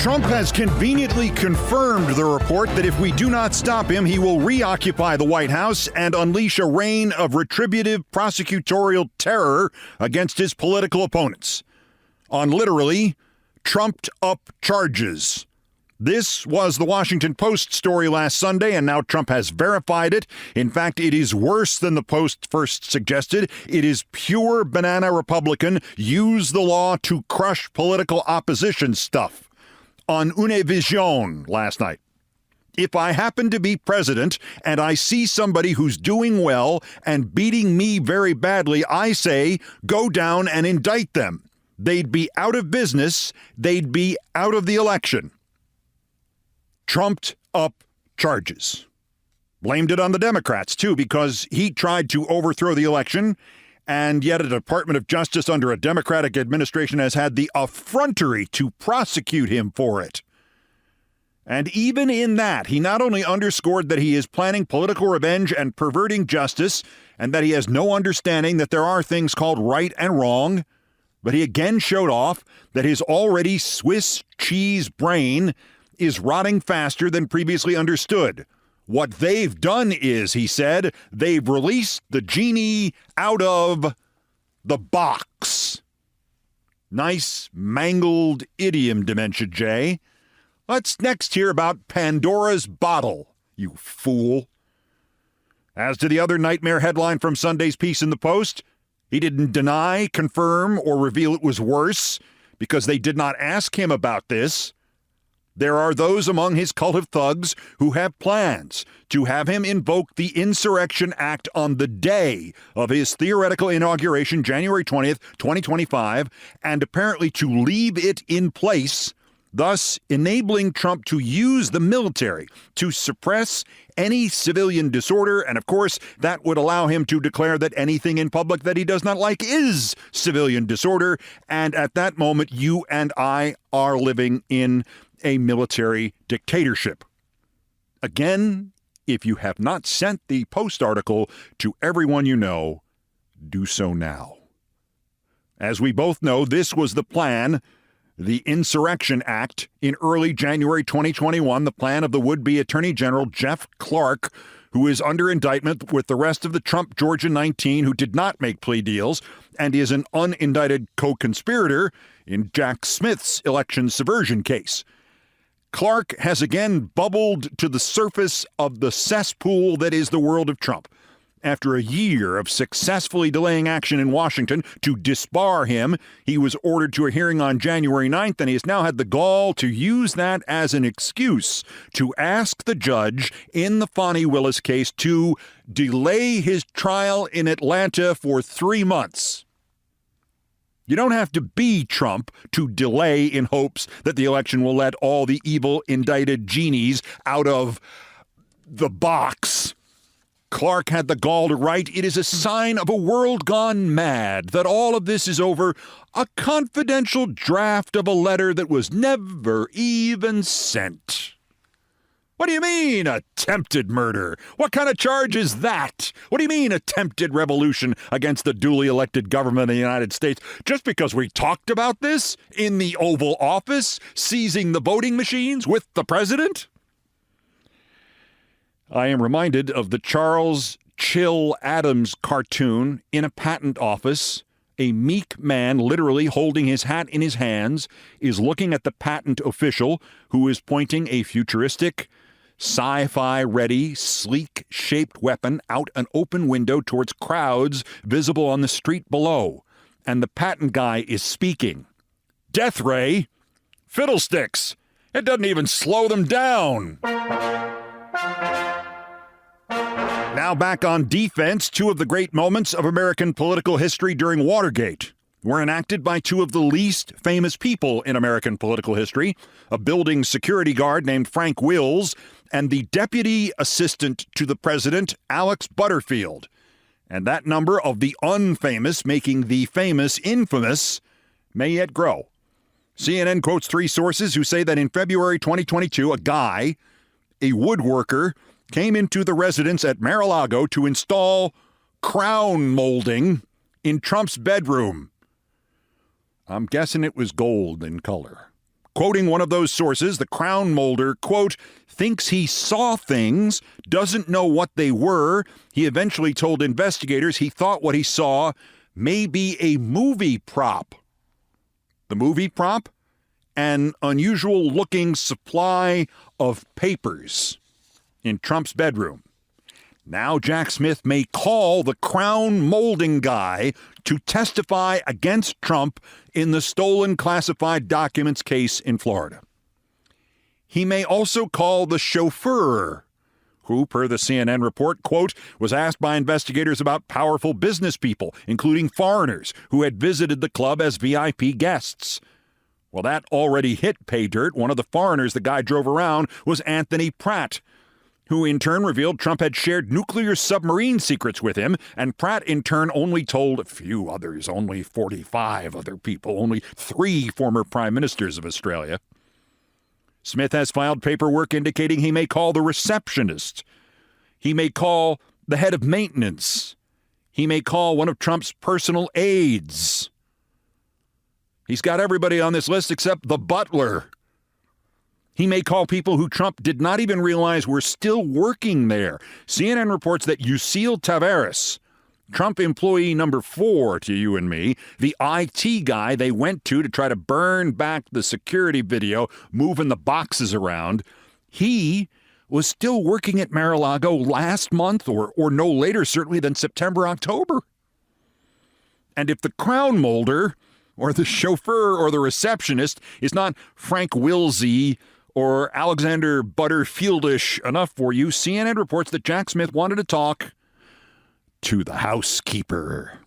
Trump has conveniently confirmed the report that if we do not stop him, he will reoccupy the White House and unleash a reign of retributive prosecutorial terror against his political opponents on literally trumped-up charges. This was the Washington Post story last Sunday, and now Trump has verified it. In fact, it is worse than the Post first suggested. It is pure banana Republican, use the law to crush political opposition stuff. On Univision last night. If I happen to be president and I see somebody who's doing well and beating me very badly, I say, go down and indict them. They'd be out of business. They'd be out of the election. Trumped up charges. Blamed it on the Democrats, too, because he tried to overthrow the election, and yet a Department of Justice under a Democratic administration has had the effrontery to prosecute him for it. And even in that, he not only underscored that he is planning political revenge and perverting justice, and that he has no understanding that there are things called right and wrong, but he again showed off that his already Swiss cheese brain is rotting faster than previously understood. What they've done is, he said, they've released the genie out of the box. Nice mangled idiom, Dementia J. Let's next hear about Pandora's bottle, you fool. As to the other nightmare headline from Sunday's piece in the Post, he didn't deny, confirm, or reveal it was worse because they did not ask him about this. There are those among his cult of thugs who have plans to have him invoke the Insurrection Act on the day of his theoretical inauguration, January 20th, 2025, and apparently to leave it in place, thus enabling Trump to use the military to suppress any civilian disorder. And of course, that would allow him to declare that anything in public that he does not like is civilian disorder. And at that moment, you and I are living in a military dictatorship. Again, if you have not sent the Post article to everyone you know, do so now. As we both know, this was the plan, the Insurrection Act, in early January 2021, the plan of the would-be Attorney General Jeff Clark, who is under indictment with the rest of the Trump Georgia 19 who did not make plea deals and is an unindicted co-conspirator in Jack Smith's election subversion case. Clark has again bubbled to the surface of the cesspool that is the world of Trump. After a year of successfully delaying action in Washington to disbar him, he was ordered to a hearing on January 9th, and he has now had the gall to use that as an excuse to ask the judge in the Fani Willis case to delay his trial in Atlanta for 3 months. You don't have to be Trump to delay in hopes that the election will let all the evil indicted genies out of the box. Clark had the gall to write, "It is a sign of a world gone mad that all of this is over a confidential draft of a letter that was never even sent." What do you mean, attempted murder? What kind of charge is that? What do you mean, attempted revolution against the duly elected government of the United States? Just because we talked about this in the Oval Office, seizing the voting machines with the president? I am reminded of the Charles Chill Adams cartoon in a patent office. A meek man, literally holding his hat in his hands, is looking at the patent official who is pointing a futuristic, sci-fi ready, sleek-shaped weapon out an open window towards crowds visible on the street below. And the patent guy is speaking. Death ray? Fiddlesticks! It doesn't even slow them down. Now back on defense, two of the great moments of American political history during Watergate were enacted by two of the least famous people in American political history, a building security guard named Frank Wills and the deputy assistant to the president, Alex Butterfield. And that number of the unfamous making the famous infamous may yet grow. CNN quotes three sources who say that in February 2022, a guy, a woodworker, came into the residence at Mar-a-Lago to install crown molding in Trump's bedroom. I'm guessing it was gold in color. Quoting one of those sources, the crown molder, quote, thinks he saw things, doesn't know what they were. He eventually told investigators he thought what he saw may be a movie prop. The movie prop? An unusual-looking supply of papers in Trump's bedroom. Now Jack Smith may call the crown molding guy to testify against Trump in the stolen classified documents case in Florida. He may also call the chauffeur, who, per the CNN report, quote, was asked by investigators about powerful business people, including foreigners, who had visited the club as VIP guests. Well, that already hit pay dirt. One of the foreigners the guy drove around was Anthony Pratt, who in turn revealed Trump had shared nuclear submarine secrets with him, and Pratt in turn only told a few others, only 45 other people, only 3 former prime ministers of Australia. Smith has filed paperwork indicating he may call the receptionist. He may call the head of maintenance. He may call one of Trump's personal aides. He's got everybody on this list except the butler. He may call people who Trump did not even realize were still working there. CNN reports that Yuscil Taveras, Trump employee number 4 to you and me, the IT guy they went to try to burn back the security video, moving the boxes around, he was still working at Mar-a-Lago last month or no later, certainly, than September, October. And if the crown molder or the chauffeur or the receptionist is not Frank Wilsey or Alexander Butterfieldish enough for you, CNN reports that Jack Smith wanted to talk to the housekeeper.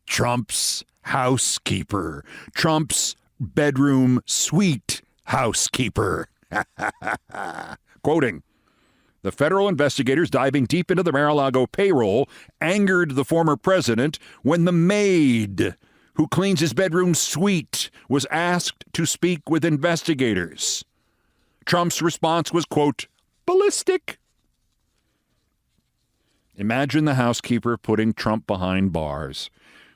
Trump's housekeeper. Trump's bedroom suite housekeeper. Quoting, the federal investigators diving deep into the Mar-a-Lago payroll angered the former president when the maid who cleans his bedroom suite was asked to speak with investigators. Trump's response was, quote, ballistic. Imagine the housekeeper putting Trump behind bars.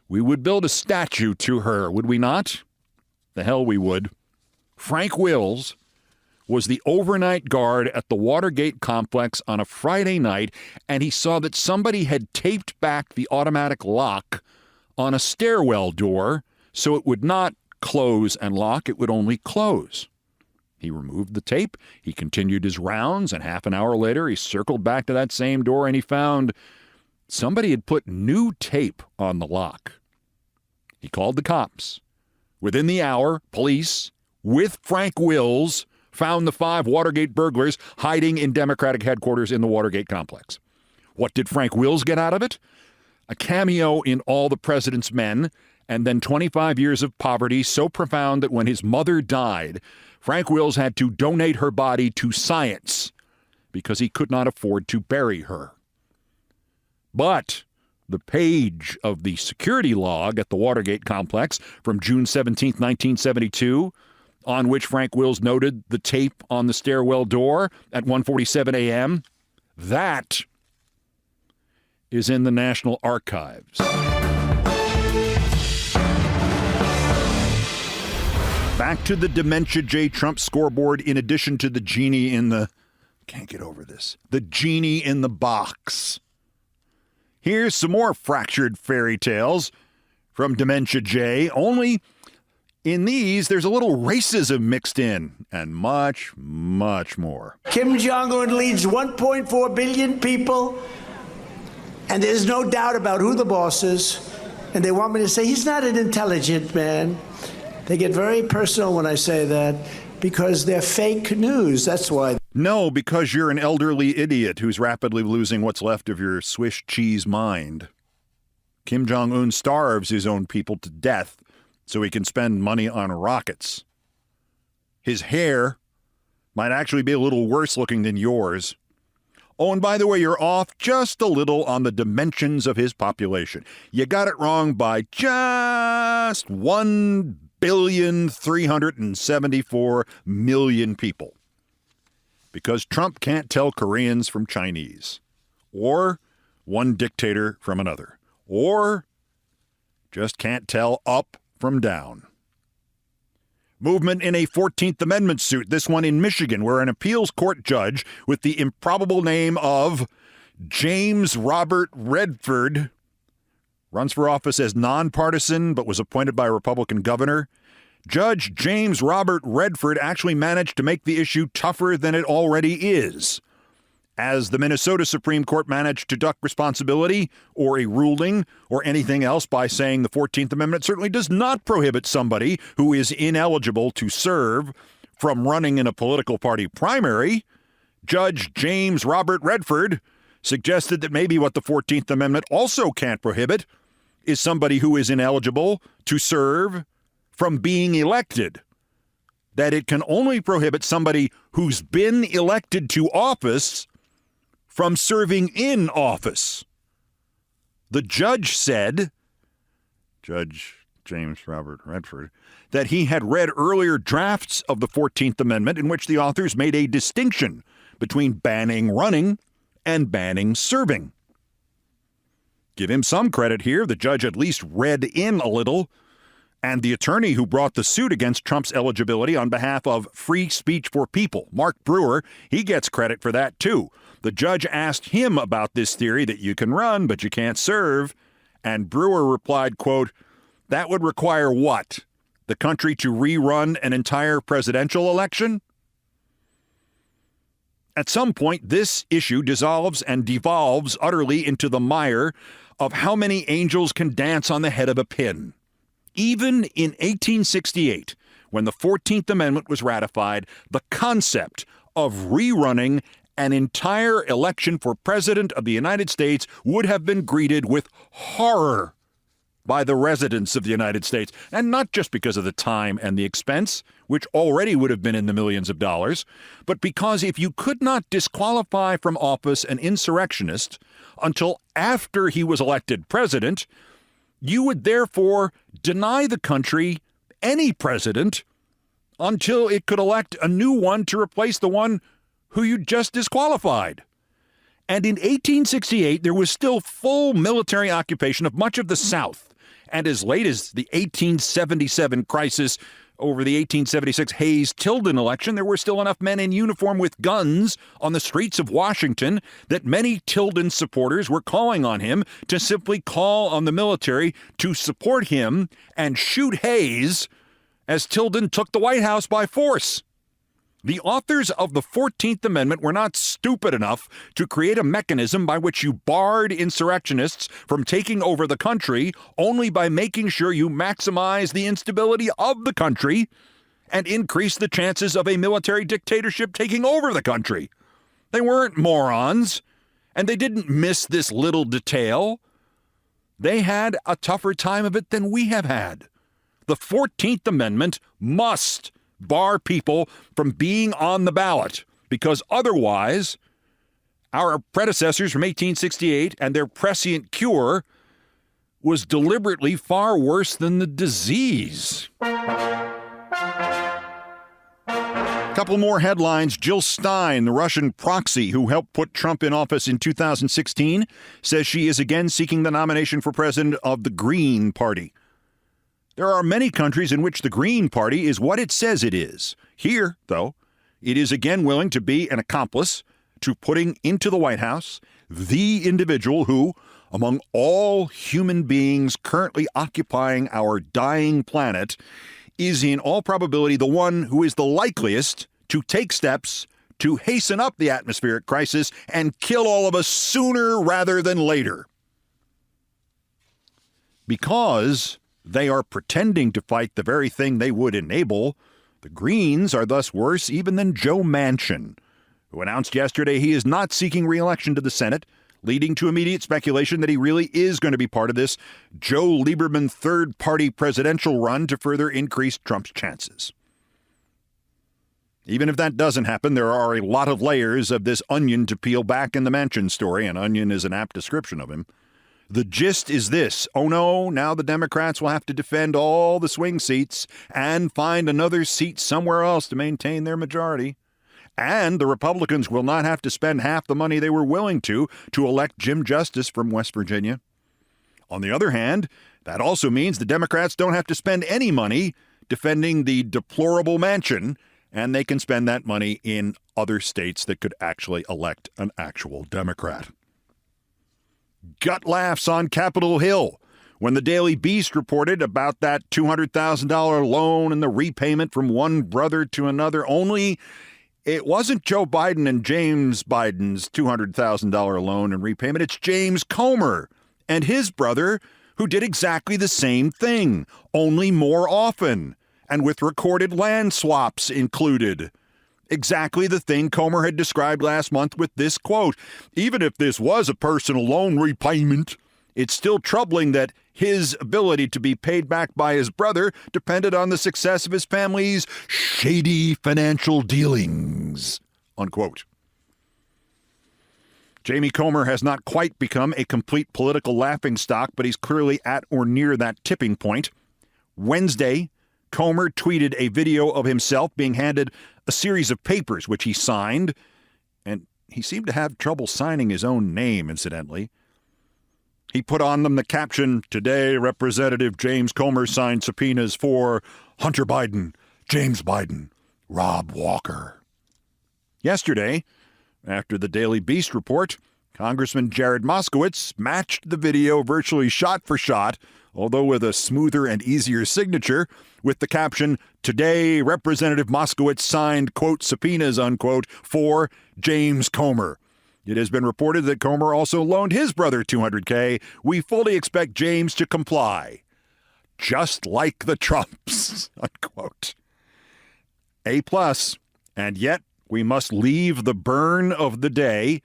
We would build a statue to her, would we not? The hell we would. Frank Wills was the overnight guard at the Watergate complex on a Friday night, and he saw that somebody had taped back the automatic lock on a stairwell door so it would not close and lock, it would only close. He removed the tape, he continued his rounds, and half an hour later he circled back to that same door and he found somebody had put new tape on the lock. He called the cops. Within the hour, police, with Frank Wills, found the 5 Watergate burglars hiding in Democratic headquarters in the Watergate complex. What did Frank Wills get out of it? A cameo in All the President's Men, and then 25 years of poverty so profound that when his mother died, Frank Wills had to donate her body to science because he could not afford to bury her. But the page of the security log at the Watergate complex from June 17, 1972, on which Frank Wills noted the tape on the stairwell door at 1:47 a.m., that is in the National Archives. Back to the Dementia J Trump scoreboard, in addition to the genie in the... Can't get over this. The genie in the box. Here's some more fractured fairy tales from Dementia J, only in these there's a little racism mixed in, and much, much more. Kim Jong-un leads 1.4 billion people, and there's no doubt about who the boss is. And they want me to say he's not an intelligent man. They get very personal when I say that because they're fake news. That's why. No, because you're an elderly idiot who's rapidly losing what's left of your Swiss cheese mind. Kim Jong-un starves his own people to death so he can spend money on rockets. His hair might actually be a little worse looking than yours. Oh, and by the way, you're off just a little on the dimensions of his population. You got it wrong by just 1,374,000,000 people. Because Trump can't tell Koreans from Chinese, or one dictator from another, or just can't tell up from down. Movement in a 14th Amendment suit, this one in Michigan, where an appeals court judge with the improbable name of James Robert Redford runs for office as nonpartisan but was appointed by a Republican governor. Judge James Robert Redford actually managed to make the issue tougher than it already is, as the Minnesota Supreme Court managed to duck responsibility or a ruling or anything else by saying the 14th Amendment certainly does not prohibit somebody who is ineligible to serve from running in a political party primary. Judge James Robert Redford suggested that maybe what the 14th Amendment also can't prohibit is somebody who is ineligible to serve from being elected, that it can only prohibit somebody who's been elected to office from serving in office. The judge said, Judge James Robert Redford, that he had read earlier drafts of the 14th Amendment in which the authors made a distinction between banning running and banning serving. Give him some credit here. The judge at least read in a little. And the attorney who brought the suit against Trump's eligibility on behalf of Free Speech for People, Mark Brewer, he gets credit for that too. The judge asked him about this theory that you can run, but you can't serve. And Brewer replied, quote, "That would require what? The country to rerun an entire presidential election?" At some point, this issue dissolves and devolves utterly into the mire of how many angels can dance on the head of a pin. Even in 1868, when the 14th Amendment was ratified, the concept of rerunning an entire election for President of the United States would have been greeted with horror by the residents of the United States, and not just because of the time and the expense, which already would have been in the millions of dollars, but because if you could not disqualify from office an insurrectionist until after he was elected president, you would therefore deny the country any president until it could elect a new one to replace the one who you just disqualified. And in 1868, there was still full military occupation of much of the South. And as late as the 1877 crisis over the 1876 Hayes-Tilden election, there were still enough men in uniform with guns on the streets of Washington that many Tilden supporters were calling on him to simply call on the military to support him and shoot Hayes as Tilden took the White House by force. The authors of the 14th Amendment were not stupid enough to create a mechanism by which you barred insurrectionists from taking over the country only by making sure you maximize the instability of the country and increase the chances of a military dictatorship taking over the country. They weren't morons, and they didn't miss this little detail. They had a tougher time of it than we have had. The 14th Amendment must bar people from being on the ballot, because otherwise our predecessors from 1868 and their prescient cure was deliberately far worse than the disease. Couple more headlines. Jill Stein, the Russian proxy who helped put Trump in office in 2016, says she is again seeking the nomination for president of the Green Party. There are many countries in which the Green Party is what it says it is. Here, though, it is again willing to be an accomplice to putting into the White House the individual who, among all human beings currently occupying our dying planet, is in all probability the one who is the likeliest to take steps to hasten up the atmospheric crisis and kill all of us sooner rather than later. Because they are pretending to fight the very thing they would enable, the Greens are thus worse even than Joe Manchin, who announced yesterday he is not seeking re-election to the Senate, leading to immediate speculation that he really is going to be part of this Joe Lieberman third-party presidential run to further increase Trump's chances. Even if that doesn't happen, there are a lot of layers of this onion to peel back in the Manchin story, and onion is an apt description of him. The gist is this: oh no, now the Democrats will have to defend all the swing seats and find another seat somewhere else to maintain their majority. And the Republicans will not have to spend half the money they were willing to elect Jim Justice from West Virginia. On the other hand, that also means the Democrats don't have to spend any money defending the deplorable mansion, and they can spend that money in other states that could actually elect an actual Democrat. Gut laughs on Capitol Hill when the Daily Beast reported about that $200,000 loan and the repayment from one brother to another, only it wasn't Joe Biden and James Biden's $200,000 loan and repayment. It's James Comer and his brother who did exactly the same thing, only more often, and with recorded land swaps included. Exactly the thing Comer had described last month with this quote. Even if this was a personal loan repayment, it's still troubling that his ability to be paid back by his brother depended on the success of his family's shady financial dealings, unquote. Jamie Comer has not quite become a complete political laughingstock, but he's clearly at or near that tipping point. Wednesday, Comer tweeted a video of himself being handed a series of papers, which he signed, and he seemed to have trouble signing his own name, incidentally. He put on them the caption, "Today, Representative James Comer signed subpoenas for Hunter Biden, James Biden, Rob Walker." Yesterday, after the Daily Beast report, Congressman Jared Moskowitz matched the video virtually shot for shot, although with a smoother and easier signature, with the caption, "Today, Representative Moskowitz signed, quote, subpoenas, unquote, for James Comer. It has been reported that Comer also loaned his brother $200K. We fully expect James to comply. Just like the Trumps," unquote. A+, and yet we must leave the burn of the day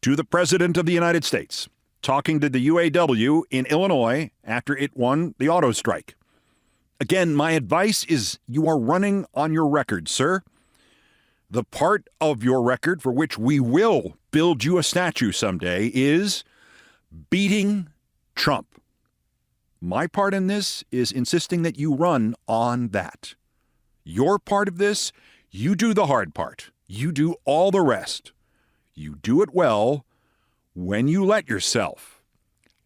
to the President of the United States, talking to the UAW in Illinois after it won the auto strike. Again, my advice is you are running on your record, sir. The part of your record for which we will build you a statue someday is beating Trump. My part in this is insisting that you run on that. Your part of this, you do the hard part. You do all the rest. You do it well when you let yourself,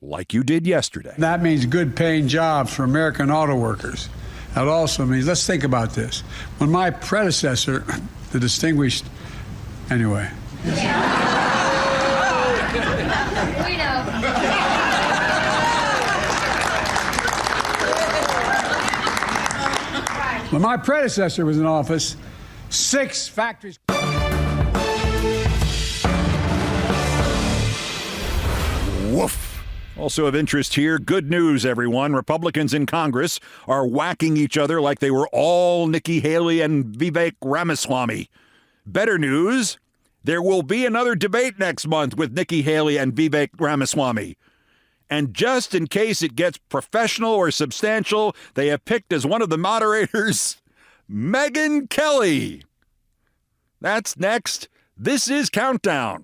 like you did yesterday. That means good paying jobs for American auto workers. That also means, let's think about this. When my predecessor, the distinguished, anyway. We know. When my predecessor was in office, 6 factories. Woof. Also of interest here, good news, everyone. Republicans in Congress are whacking each other like they were all Nikki Haley and Vivek Ramaswamy. Better news, there will be another debate next month with Nikki Haley and Vivek Ramaswamy. And just in case it gets professional or substantial, they have picked as one of the moderators Megyn Kelly. That's next. This is Countdown.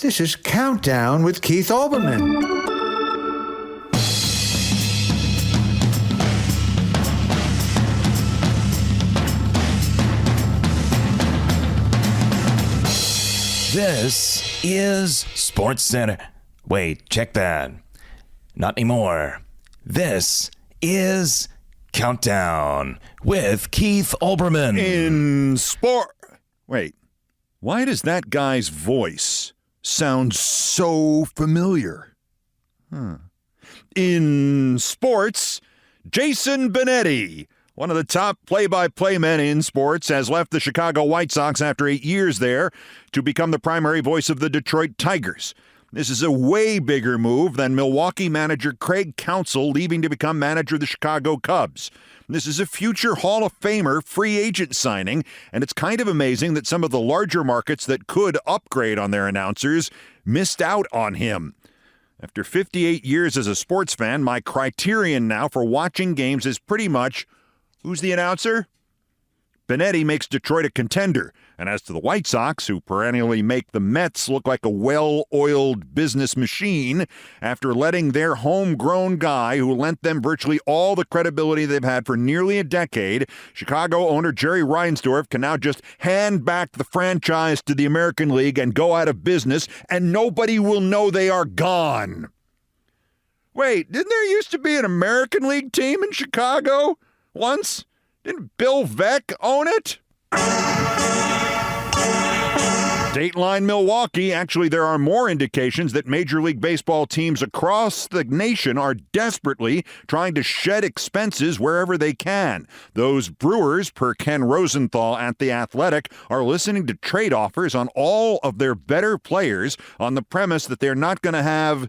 This is Countdown with Keith Olbermann. This is Sports Center. Wait, check that. Not anymore. This is Countdown with Keith Olbermann. In sport. Wait, why does that guy's voice sound so familiar? In sports, Jason Benetti, one of the top play-by-play men in sports, has left the Chicago White Sox after 8 years there to become the primary voice of the Detroit Tigers. This is a way bigger move than Milwaukee manager Craig Counsell leaving to become manager of the Chicago Cubs. This is a future Hall of Famer free agent signing, and it's kind of amazing that some of the larger markets that could upgrade on their announcers missed out on him. After 58 years as a sports fan, my criterion now for watching games is pretty much, who's the announcer? Benetti makes Detroit a contender. And as to the White Sox, who perennially make the Mets look like a well-oiled business machine, after letting their homegrown guy who lent them virtually all the credibility they've had for nearly a decade, Chicago owner Jerry Reinsdorf can now just hand back the franchise to the American League and go out of business, and nobody will know they are gone. Wait, didn't there used to be an American League team in Chicago once? Didn't Bill Veeck own it? Dateline Milwaukee. Actually, there are more indications that Major League Baseball teams across the nation are desperately trying to shed expenses wherever they can. Those Brewers, per Ken Rosenthal at The Athletic, are listening to trade offers on all of their better players on the premise that they're not going to have,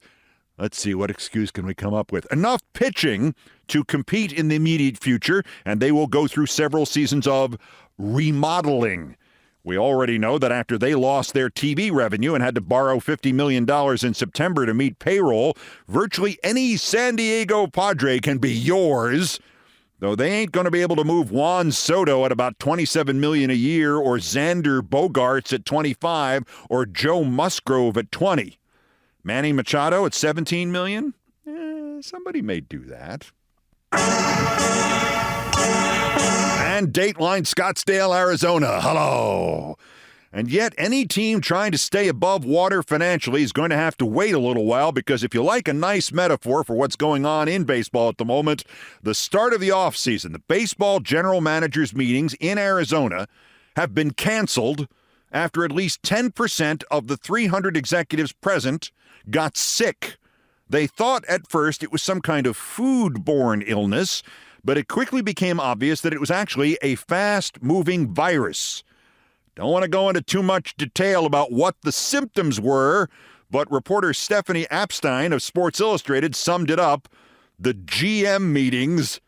let's see, what excuse can we come up with? Enough pitching to compete in the immediate future, and they will go through several seasons of remodeling. We already know that after they lost their TV revenue and had to borrow $50 million in September to meet payroll, virtually any San Diego Padre can be yours. Though they ain't going to be able to move Juan Soto at about $27 million a year, or Xander Bogaerts at $25, or Joe Musgrove at $20. Manny Machado at $17 million? Somebody may do that. And Dateline Scottsdale, Arizona. Hello. And yet any team trying to stay above water financially is going to have to wait a little while, because if you like a nice metaphor for what's going on in baseball at the moment, the start of the offseason, the baseball general managers meetings in Arizona have been canceled after at least 10% of the 300 executives present got sick. They thought at first it was some kind of food-borne illness, but it quickly became obvious that it was actually a fast-moving virus. Don't want to go into too much detail about what the symptoms were, but reporter Stephanie Apstein of Sports Illustrated summed it up. The GM meetings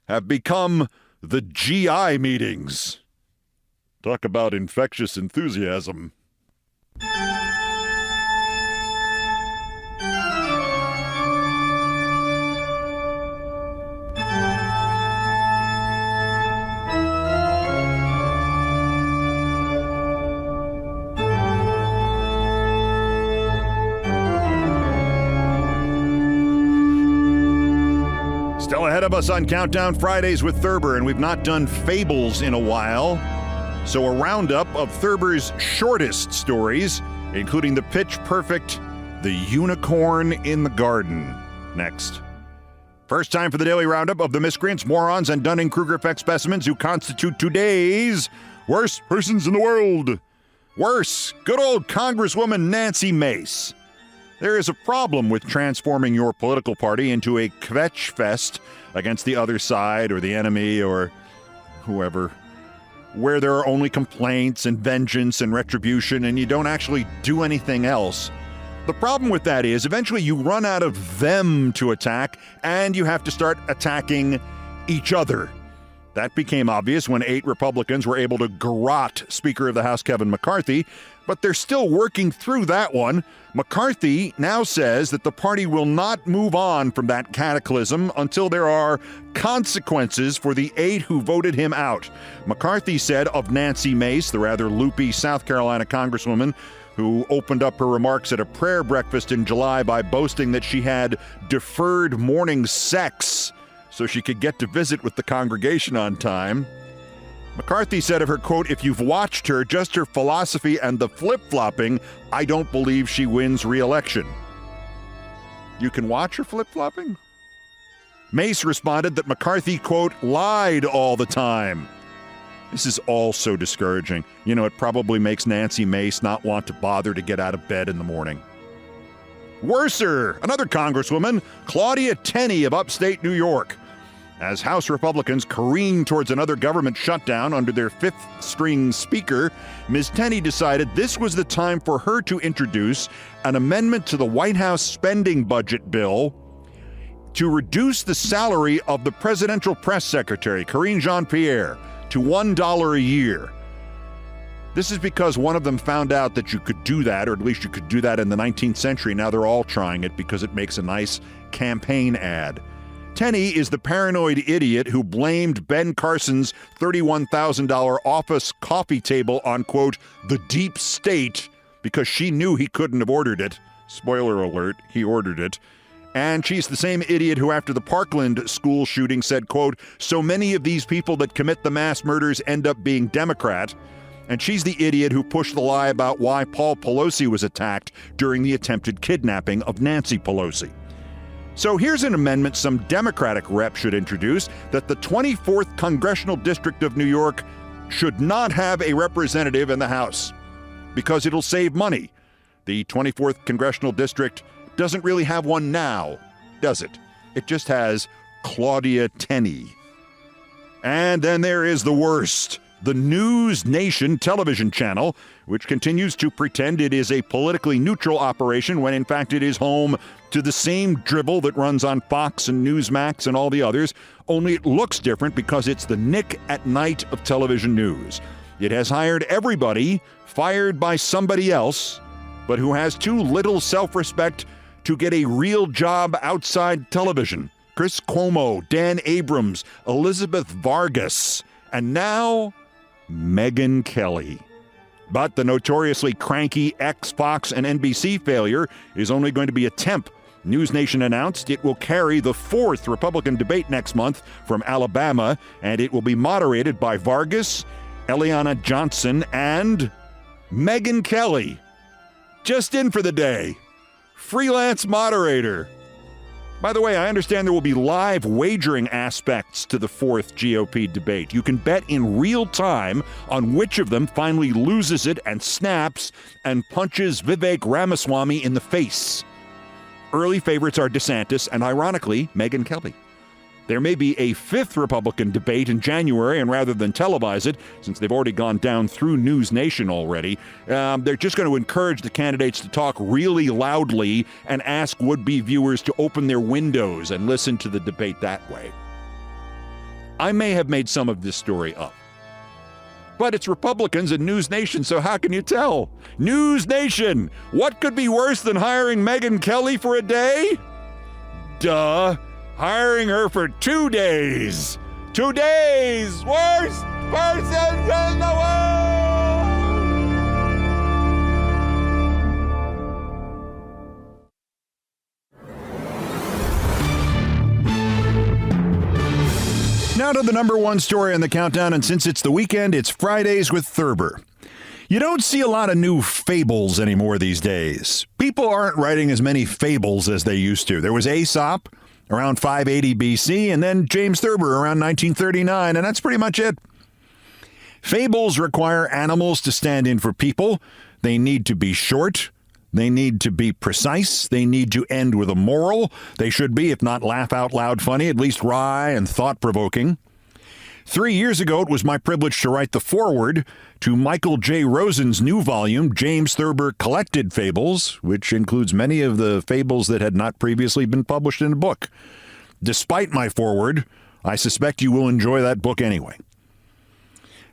have become the GI meetings. Talk about infectious enthusiasm. Still ahead of us on Countdown Fridays with Thurber, and we've not done fables in a while. So a roundup of Thurber's shortest stories, including the pitch-perfect The Unicorn in the Garden. Next. First time for the daily roundup of the miscreants, morons, and Dunning-Kruger effect specimens who constitute today's worst persons in the world. Worse, good old Congresswoman Nancy Mace. There is a problem with transforming your political party into a kvetch fest against the other side or the enemy or whoever, where there are only complaints and vengeance and retribution and you don't actually do anything else. The problem with that is eventually you run out of them to attack and you have to start attacking each other. That became obvious when 8 Republicans were able to garrote Speaker of the House Kevin McCarthy, but they're still working through that one. McCarthy now says that the party will not move on from that cataclysm until there are consequences for the 8 who voted him out. McCarthy said of Nancy Mace, the rather loopy South Carolina congresswoman, who opened up her remarks at a prayer breakfast in July by boasting that she had deferred morning sex so she could get to visit with the congregation on time. McCarthy said of her, quote, "If you've watched her, just her philosophy and the flip-flopping, I don't believe she wins re-election." You can watch her flip-flopping? Mace responded that McCarthy, quote, "lied all the time." This is all so discouraging. You know, it probably makes Nancy Mace not want to bother to get out of bed in the morning. Worser, another congresswoman, Claudia Tenney of upstate New York. As House Republicans careen towards another government shutdown under their 5th-string speaker, Ms. Tenney decided this was the time for her to introduce an amendment to the White House spending budget bill to reduce the salary of the presidential press secretary, Karine Jean-Pierre, to $1 a year. This is because one of them found out that you could do that, or at least you could do that in the 19th century. Now they're all trying it because it makes a nice campaign ad. Tenney is the paranoid idiot who blamed Ben Carson's $31,000 office coffee table on, quote, the deep state because she knew he couldn't have ordered it. Spoiler alert, he ordered it. And she's the same idiot who, after the Parkland school shooting, said, quote, "So many of these people that commit the mass murders end up being Democrat." And she's the idiot who pushed the lie about why Paul Pelosi was attacked during the attempted kidnapping of Nancy Pelosi. So here's an amendment some Democratic rep should introduce, that the 24th Congressional District of New York should not have a representative in the House because it'll save money. The 24th Congressional District doesn't really have one now, does it? It just has Claudia Tenney. And then there is the worst, the News Nation television channel, which continues to pretend it is a politically neutral operation when in fact it is home to the same drivel that runs on Fox and Newsmax and all the others, only it looks different because it's the Nick at Night of television news. It has hired everybody fired by somebody else, but who has too little self-respect to get a real job outside television. Chris Cuomo, Dan Abrams, Elizabeth Vargas, and now Megyn Kelly. But the notoriously cranky ex-Fox and NBC failure is only going to be a temp. News Nation announced it will carry the 4th Republican debate next month from Alabama, and it will be moderated by Vargas, Eliana Johnson, and Megyn Kelly. Just in for the day. Freelance moderator. By the way, I understand there will be live wagering aspects to the 4th GOP debate. You can bet in real time on which of them finally loses it and snaps and punches Vivek Ramaswamy in the face. Early favorites are DeSantis and, ironically, Megyn Kelly. There may be a 5th Republican debate in January, and rather than televise it, since they've already gone down through News Nation already, they're just going to encourage the candidates to talk really loudly and ask would-be viewers to open their windows and listen to the debate that way. I may have made some of this story up, but it's Republicans and News Nation, so how can you tell? News Nation! What could be worse than hiring Megyn Kelly for a day? Duh! Hiring her for 2 days. 2 days! Worst person in the world! Now to the number one story on the countdown, and since it's the weekend, it's Fridays with Thurber. You don't see a lot of new fables anymore these days. People aren't writing as many fables as they used to. There was Aesop around 580 BC, and then James Thurber around 1939, and that's pretty much it. Fables require animals to stand in for people. They need to be short. They need to be precise. They need to end with a moral. They should be, if not laugh out loud funny, at least wry and thought-provoking. 3 years ago, it was my privilege to write the foreword to Michael J. Rosen's new volume, James Thurber Collected Fables, which includes many of the fables that had not previously been published in a book. Despite my foreword, I suspect you will enjoy that book anyway.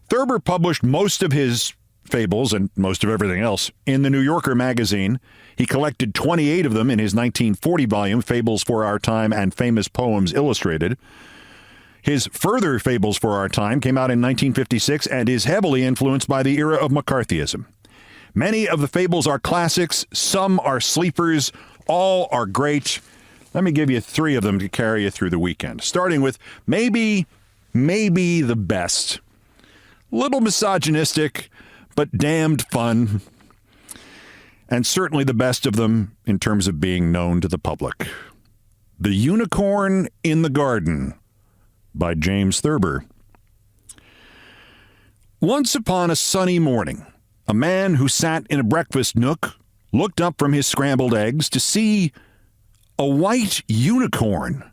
Thurber published most of his fables and most of everything else in the New Yorker magazine. He collected 28 of them in his 1940 volume, Fables for Our Time and Famous Poems Illustrated. His further Fables for Our Time came out in 1956 and is heavily influenced by the era of McCarthyism. Many of the fables are classics, some are sleepers, all are great. Let me give you 3 of them to carry you through the weekend, starting with maybe the best. Little misogynistic, but damned fun, and certainly the best of them in terms of being known to the public. The Unicorn in the Garden by James Thurber. Once upon a sunny morning, a man who sat in a breakfast nook looked up from his scrambled eggs to see a white unicorn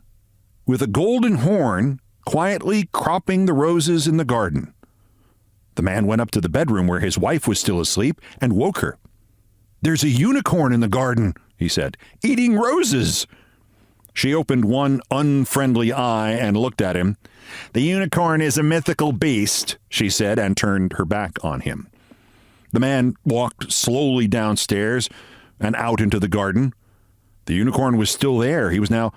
with a golden horn quietly cropping the roses in the garden. The man went up to the bedroom where his wife was still asleep and woke her. "There's a unicorn in the garden," he said, "eating roses." She opened one unfriendly eye and looked at him. "The unicorn is a mythical beast," she said, and turned her back on him. The man walked slowly downstairs and out into the garden. The unicorn was still there. He was now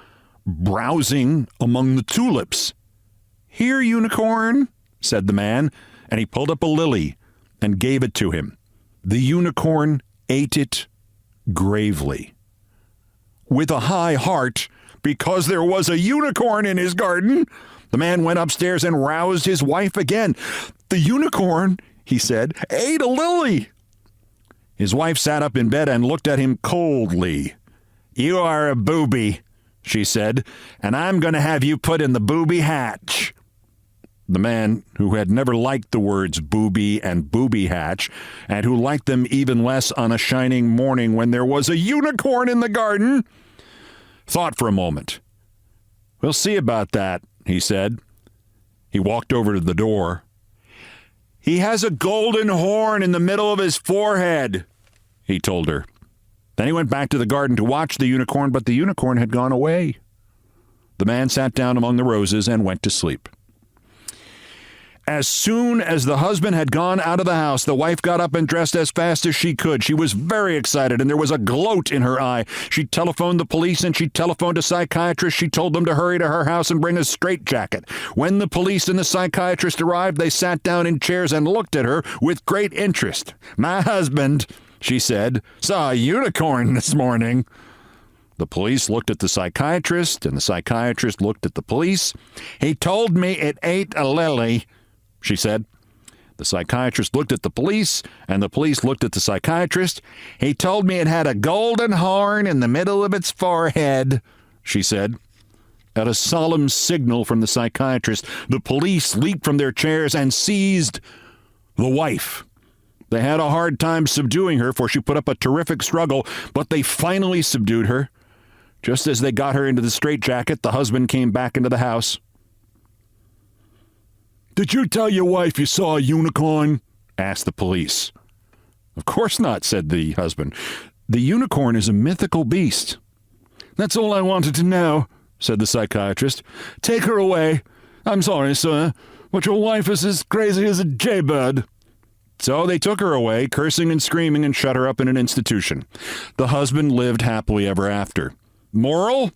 browsing among the tulips. "Here, unicorn," said the man, and he pulled up a lily and gave it to him. The unicorn ate it gravely. With a high heart, because there was a unicorn in his garden, the man went upstairs and roused his wife again. "The unicorn," he said, "ate a lily." His wife sat up in bed and looked at him coldly. "You are a booby," she said, "and I'm going to have you put in the booby hatch." The man, who had never liked the words booby and booby hatch, and who liked them even less on a shining morning when there was a unicorn in the garden, thought for a moment. "We'll see about that," he said. He walked over to the door. "He has a golden horn in the middle of his forehead," he told her. Then he went back to the garden to watch the unicorn, but the unicorn had gone away. The man sat down among the roses and went to sleep. As soon as the husband had gone out of the house, the wife got up and dressed as fast as she could. She was very excited, and there was a gloat in her eye. She telephoned the police, and she telephoned a psychiatrist. She told them to hurry to her house and bring a straitjacket. When the police and the psychiatrist arrived, they sat down in chairs and looked at her with great interest. "My husband," she said, "saw a unicorn this morning." The police looked at the psychiatrist, and the psychiatrist looked at the police. "He told me it ate a lily," she said. The psychiatrist looked at the police, and the police looked at the psychiatrist. "He told me it had a golden horn in the middle of its forehead," she said. At a solemn signal from the psychiatrist, the police leaped from their chairs and seized the wife. They had a hard time subduing her, for she put up a terrific struggle, but they finally subdued her. Just as they got her into the straitjacket, the husband came back into the house. "Did you tell your wife you saw a unicorn?" asked the police. "Of course not," said the husband. "The unicorn is a mythical beast." "That's all I wanted to know," said the psychiatrist. "Take her away. I'm sorry, sir, but your wife is as crazy as a jaybird." So they took her away, cursing and screaming, and shut her up in an institution. The husband lived happily ever after. Moral?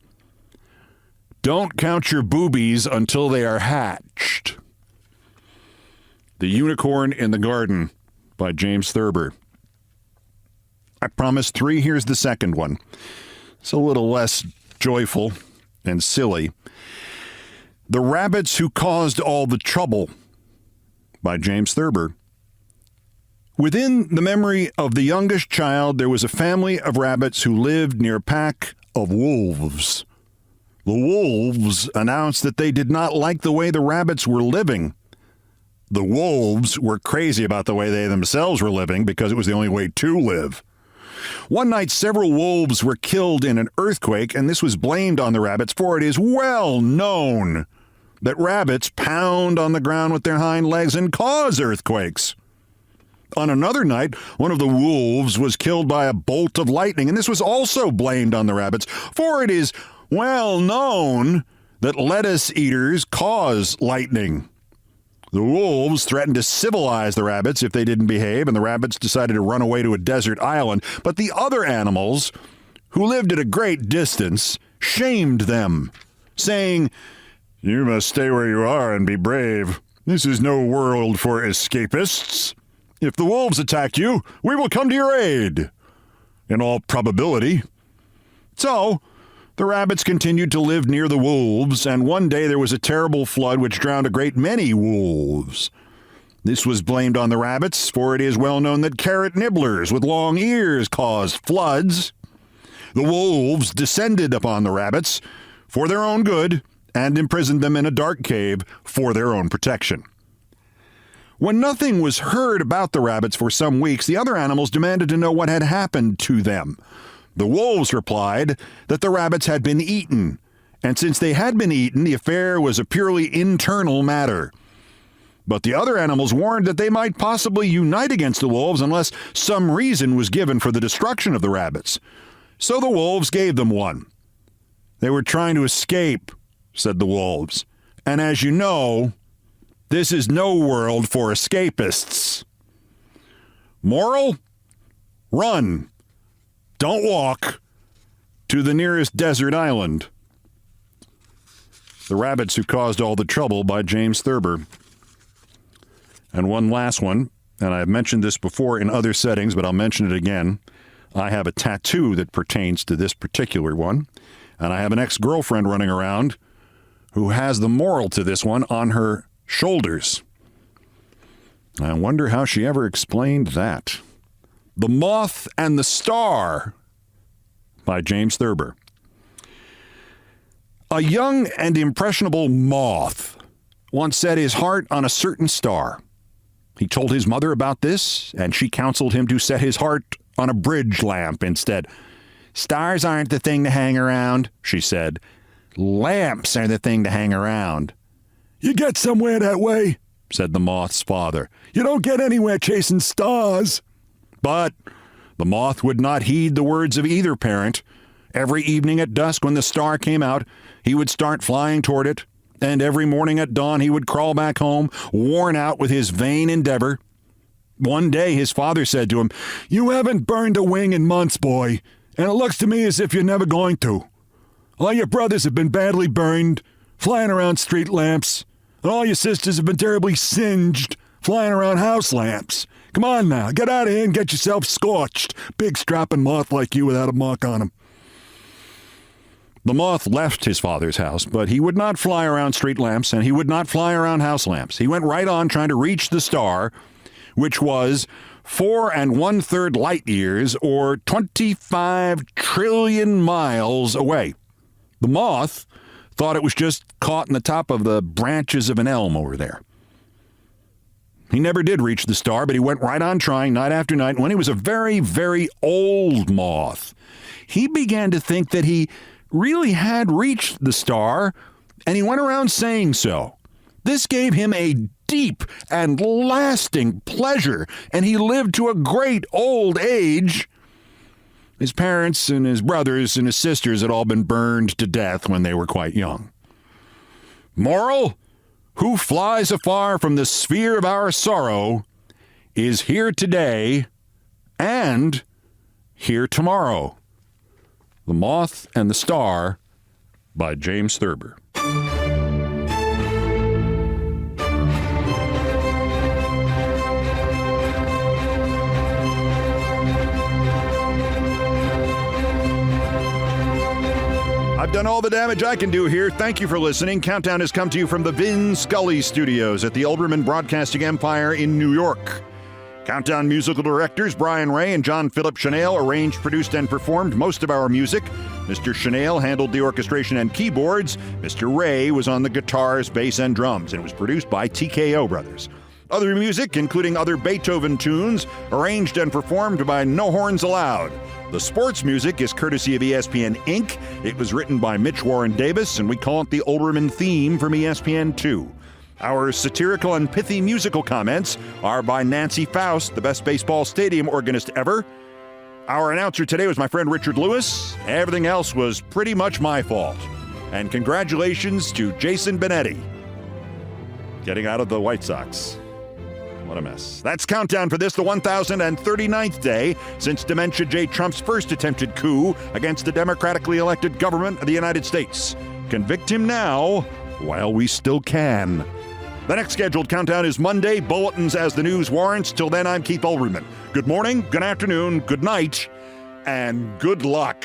Don't count your boobies until they are hatched. The Unicorn in the Garden by James Thurber. I promised 3. Here's the second one. It's a little less joyful and silly. The Rabbits Who Caused All the Trouble by James Thurber. Within the memory of the youngest child, there was a family of rabbits who lived near a pack of wolves. The wolves announced that they did not like the way the rabbits were living. The wolves were crazy about the way they themselves were living because it was the only way to live. One night, several wolves were killed in an earthquake, and this was blamed on the rabbits, for it is well known that rabbits pound on the ground with their hind legs and cause earthquakes. On another night, one of the wolves was killed by a bolt of lightning, and this was also blamed on the rabbits, for it is well known that lettuce eaters cause lightning. The wolves threatened to civilize the rabbits if they didn't behave, and the rabbits decided to run away to a desert island. But the other animals, who lived at a great distance, shamed them, saying, "You must stay where you are and be brave. This is no world for escapists. If the wolves attack you, we will come to your aid, in all probability." So the rabbits continued to live near the wolves, and one day there was a terrible flood which drowned a great many wolves. This was blamed on the rabbits, for it is well known that carrot nibblers with long ears caused floods. The wolves descended upon the rabbits for their own good and imprisoned them in a dark cave for their own protection. When nothing was heard about the rabbits for some weeks, the other animals demanded to know what had happened to them. The wolves replied that the rabbits had been eaten, and since they had been eaten, the affair was a purely internal matter. But the other animals warned that they might possibly unite against the wolves unless some reason was given for the destruction of the rabbits. So the wolves gave them one. "They were trying to escape," said the wolves. "And as you know, this is no world for escapists." Moral? Run. Don't walk to the nearest desert island. The Rabbits Who Caused All the Trouble by James Thurber. And one last one, and I've mentioned this before in other settings, but I'll mention it again. I have a tattoo that pertains to this particular one, and I have an ex-girlfriend running around who has the moral to this one on her shoulders. I wonder how she ever explained that. The Moth and the Star by James Thurber. A young and impressionable moth once set his heart on a certain star. He told his mother about this, and she counseled him to set his heart on a bridge lamp instead. Stars aren't the thing to hang around, she said. Lamps are the thing to hang around. You get somewhere that way, said the moth's father. You don't get anywhere chasing stars. But the moth would not heed the words of either parent. Every evening at dusk when the star came out, he would start flying toward it, and every morning at dawn he would crawl back home, worn out with his vain endeavor. One day his father said to him, You haven't burned a wing in months, boy, and it looks to me as if you're never going to. All your brothers have been badly burned, flying around street lamps, and all your sisters have been terribly singed, flying around house lamps. Come on now, get out of here and get yourself scorched, big strapping moth like you without a mark on him. The moth left his father's house, but he would not fly around street lamps, and he would not fly around house lamps. He went right on trying to reach the star, which was 4 1/3 light years, or 25 trillion miles away. The moth thought it was just caught in the top of the branches of an elm over there. He never did reach the star, but he went right on trying night after night. When he was a very, very old moth, he began to think that he really had reached the star, and he went around saying so. This gave him a deep and lasting pleasure, and he lived to a great old age. His parents and his brothers and his sisters had all been burned to death when they were quite young. Moral: who flies afar from the sphere of our sorrow is here today and here tomorrow. The Moth and the Star by James Thurber. I've done all the damage I can do here. Thank you for listening. Countdown has come to you from the Vin Scully Studios at the Olbermann Broadcasting Empire in New York. Countdown musical directors Brian Ray and John Philip Chanel arranged, produced, and performed most of our music. Mr. Chanel handled the orchestration and keyboards. Mr. Ray was on the guitars, bass, and drums, and it was produced by TKO Brothers. Other music, including other Beethoven tunes, arranged and performed by No Horns Allowed. The sports music is courtesy of ESPN Inc. It was written by Mitch Warren Davis, and we call it the Olbermann theme from ESPN2. Our satirical and pithy musical comments are by Nancy Faust, the best baseball stadium organist ever. Our announcer today was my friend Richard Lewis. Everything else was pretty much my fault. And congratulations to Jason Benetti getting out of the White Sox. What a mess. That's Countdown for this, the 1039th day since Dementia J. Trump's first attempted coup against the democratically elected government of the United States. Convict him now while we still can. The next scheduled countdown is Monday. Bulletins as the news warrants. Till then, I'm Keith Olbermann. Good morning, good afternoon, good night, and good luck.